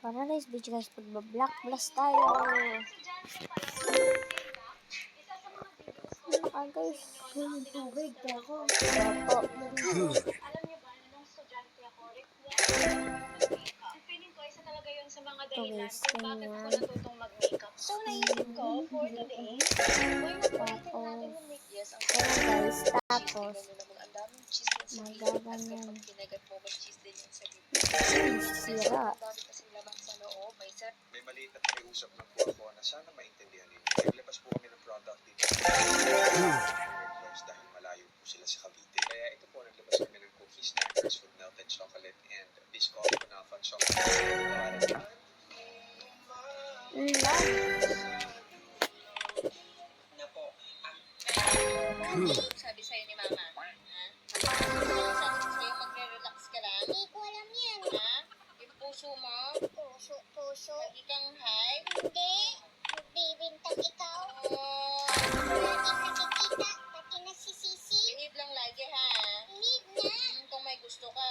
Para guys, video guys, pagba-black blast tayo. Guys, tubig ako. Opo. Alam niyo ba, nung estudyante ako, feeling ko isa talaga yun sa mga dahilan kung bakit ako natutong mag-makeup. So, naisip ko, for today, why not ulitin natin yung makeup? Yes, ang guys, tapos, ang daming cheese din sa magaganyan. kapag kinagat mo, may cheese din yung sa Sira. Ang dami kasing laman sa loob, may set. May maliit na pakiusap ng po ako na sana maintindihan ninyo. Naglabas po kami ng product dito. Dahil malayo po sila sa Cavite. Kaya ito po, naglabas kami ng cookie snackers with melted chocolate and Biscoff Kunafa chocolate. Na po. Sabi sa'yo ni Mama, ha? Sabi sa'yo magre-relax ka lang. Hindi ko alam yan. Ha? Yung puso mo, Puso. lagi kang high. Hindi. Magbibintang ikaw. Oh, Wala din nakikita. Pati nasisisi. behave lang lagi, ha? Behave na. Kung may gusto ka,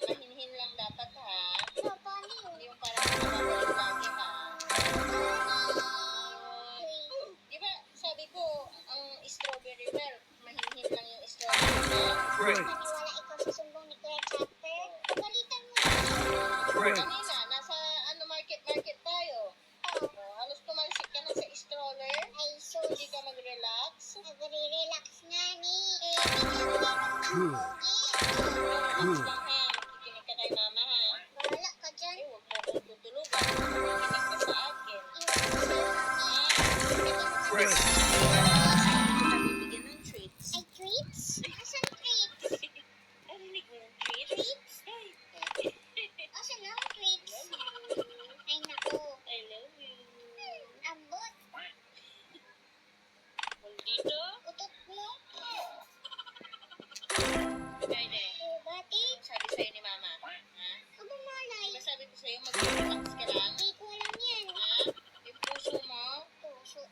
mahinhin lang dapat, ha? Paano yun? Hindi yung parang nababalik lagi, ha? Di ba, sabi ko, ang strawberry milk, mahinhin lang yung strawberry milk. Paniwala ikaw sa sumbong ni Kuya Chopper. Pagalitan mo. Kanina, nasa market tayo. Oh, halos tumalsik ka na sa stroller. Ay, sus. Hindi ka mag-relax. Nagre-relax nga ni. Bigyan mo na ng Relax lang, ha? Makikinig ka kay Mama, ha? Wala ka dyan. Eh, huwag mo akong tutulugan. Makikinig ka sa akin. Iwan ko sa'yo, mami. Bibigyan ng treats. Ay, treats? Asan treats? Narinig mo yung treats? Treats? Asan ang treats? Ay, naku. I love you. Ambot. Dito? Utot mo. Pwede. Bati. Sabi sa'yo ni Mama, ha? Aba, malay. Diba sabi ko sa'yo, mag-relax ka lang? Hindi ko alam yan. Ha? Yung puso mo,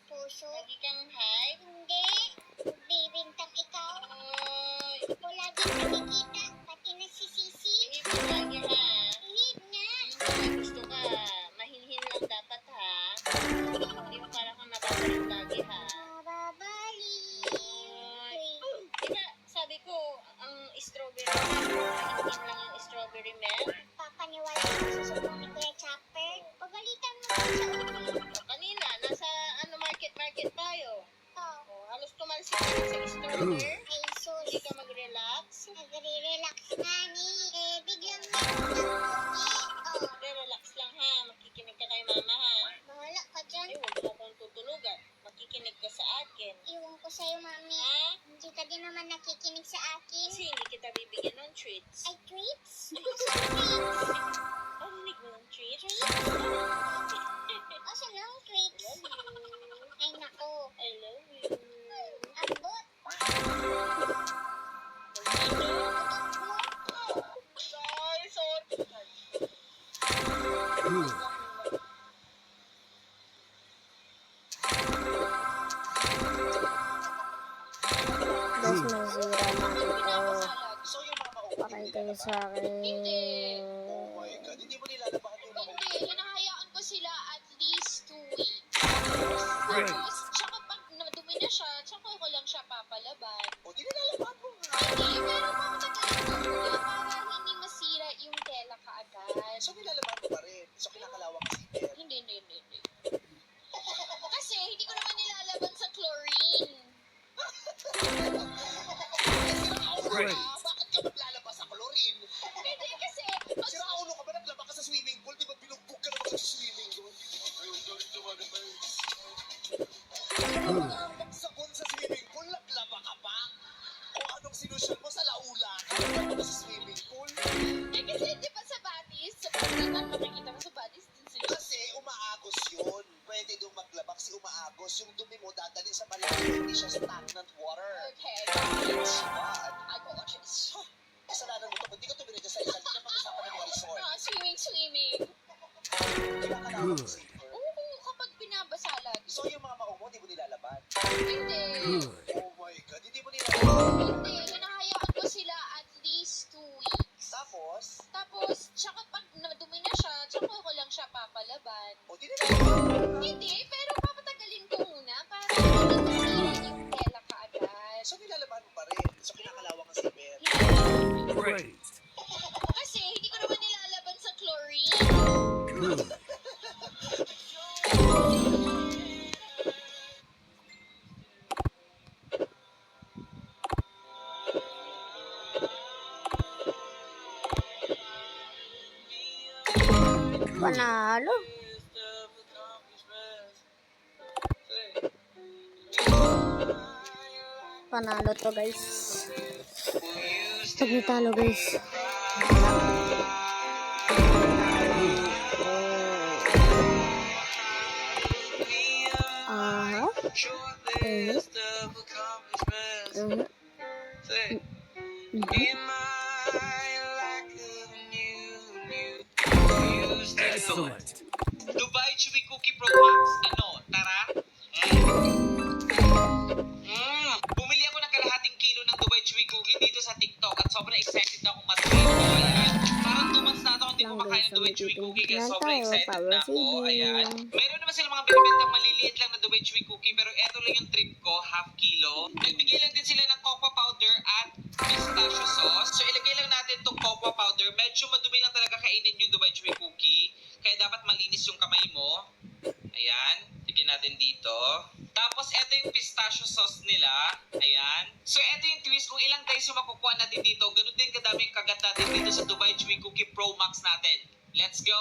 Puso. lagi kang high. Hindi. Bibintang ikaw. Oy, Wala din nakikita. Pati nasisisi. behave lang lagi, ha? Behave na. Kung may gusto ka, mahinhin lang dapat, ha? Hindi mo parang kang nababalik lagi, ha? Mababalik. Diba, sabi ko, ang strawberry milk, mahinhin lang yung strawberry milk. Papaniwala ko sa sumbong ni Kuya Chopper. Pagalitan mo sa ulo. O, kanina, nasa market tayo. Oh. O, halos tumalsik ka na sa stroller. Ay, sus. Hindi ka mag-relax. Nagre-relax nga ni. Bigyan mo ng pugi. Oh. Relax lang, ha? Makikinig ka kay Mama, ha? Bahala ka dyan. Eh, huwag mo akong tutulugan. Makikinig ka sa akin. Iwan ko sa'yo, mami. Ha? Hindi ka din naman nakikinig sa akin. Kasi hindi kita bibigyan ng treats. Ay, treats? Asan treats? Narinig mo yung treats? Asan ang treats? I love you. Ay, naku. I love you. Ambot. Dito? Utot mo. Sorry. Guys, masira na ito. So yung mga Pakay kayo sa akin. Oh my God, hindi mo nilalabahan yung mga Hindi, hinahayaan ko sila at least 2 weeks. Tapos, tsaka pag nadumi na siya, tsaka ko lang siya papalaban. O, di nilalabahan mo nga. Hindi, pero makakatagal ko muna para hindi masira yung tela kaagad. So nilalabahan mo pa rin. So kinakalawang si Ted. Hindi. Kasi hindi ko naman nilalaban sa chlorine. Bakit ka maglalabas sa chlorine? Hindi kasi, Sira ulo ka ba? Naglaba ka sa swimming pool? Di ba binugbog ka naman sa swimming pool? Ayun, naman naman. Sabon sa swimming pool, naglaba ka pa? O anong sinusyon mo sa laula? Naglaba ka sa swimming pool? kasi di ba sa badis, sa pagkatan makikita mo sa badis din sila. Kasi umaagos yun. Pwede doon maglaba kasi umaagos. Yung dumi mo dadali sa malalim, hindi siya stagnant water. Okay, It's bad. I go watch this. Kasalanan mo to. Hindi ka tumira dyan sa isa. Hindi na pag-usapan ng mga resort. Swimming. Kinakalawang si Ted. Oo, kapag binabasa lagi. So yung mga maong mo, di mo nilalaban? Hindi. Oh my God, hindi mo nilalaban. Hindi, hinahayaan ko sila at least 2 weeks. Tapos, Tapos, tsaka pag nadumi na siya, tsaka ko lang siya lalaban. O, di nilalaban. Hindi, pero papatagalin ko muna para hindi masira yung tela kaagad. So, nilalaban mo pa rin. So, kinakalawang ang zipper. Great. Kasi hindi ko naman nilalaban sa chlorine. Good. Panalo. Panalo to guys. Pag natalo guys. Ah. Excellent. Dubai Chewy Cookie Pro Max. Ano? Tara? Bumili ako ng kalahating kilo ng Dubai Chewy Cookie dito sa TikTok at sobrang excited na akong matry ito. Ayan. Parang 2 months na ako hindi kumakain ng Dubai Chewy Cookie kaya sobrang excited na ako. Ayan. Meron naman sila mga binibentang maliliit lang na Dubai Chewy Cookie pero eto lang yung trip ko, half kilo. Nagbigay lang din sila ng cocoa powder at pistachio sauce. So ilagay lang natin tong cocoa powder. Medyo madumi lang talaga kainin yung Dubai Chewy Cookie. Kaya dapat malinis yung kamay mo. Ayan. Lagyan natin dito. Tapos, ito yung pistachio sauce nila. Ayan. So, ito yung twist. Kung ilang days yung makukuha natin dito, ganun din kadaming kagat natin dito sa Dubai Chewy Cookie Pro Max natin. Let's go.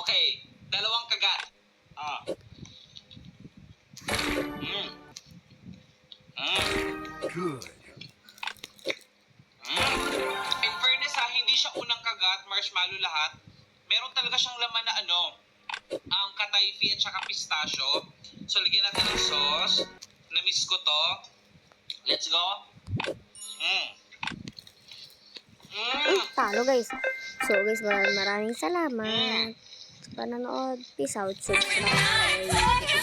Okay. 2 kagat. Good. In fairness ha, hindi siya unang kagat, marshmallow lahat. Meron talaga siyang laman na ang katayfi at saka pistachio. So, lagyan natin ng sauce. Na-miss ko to. Let's go. Talo guys. So guys, maraming salamat sa panonood. Peace out. Subscribe.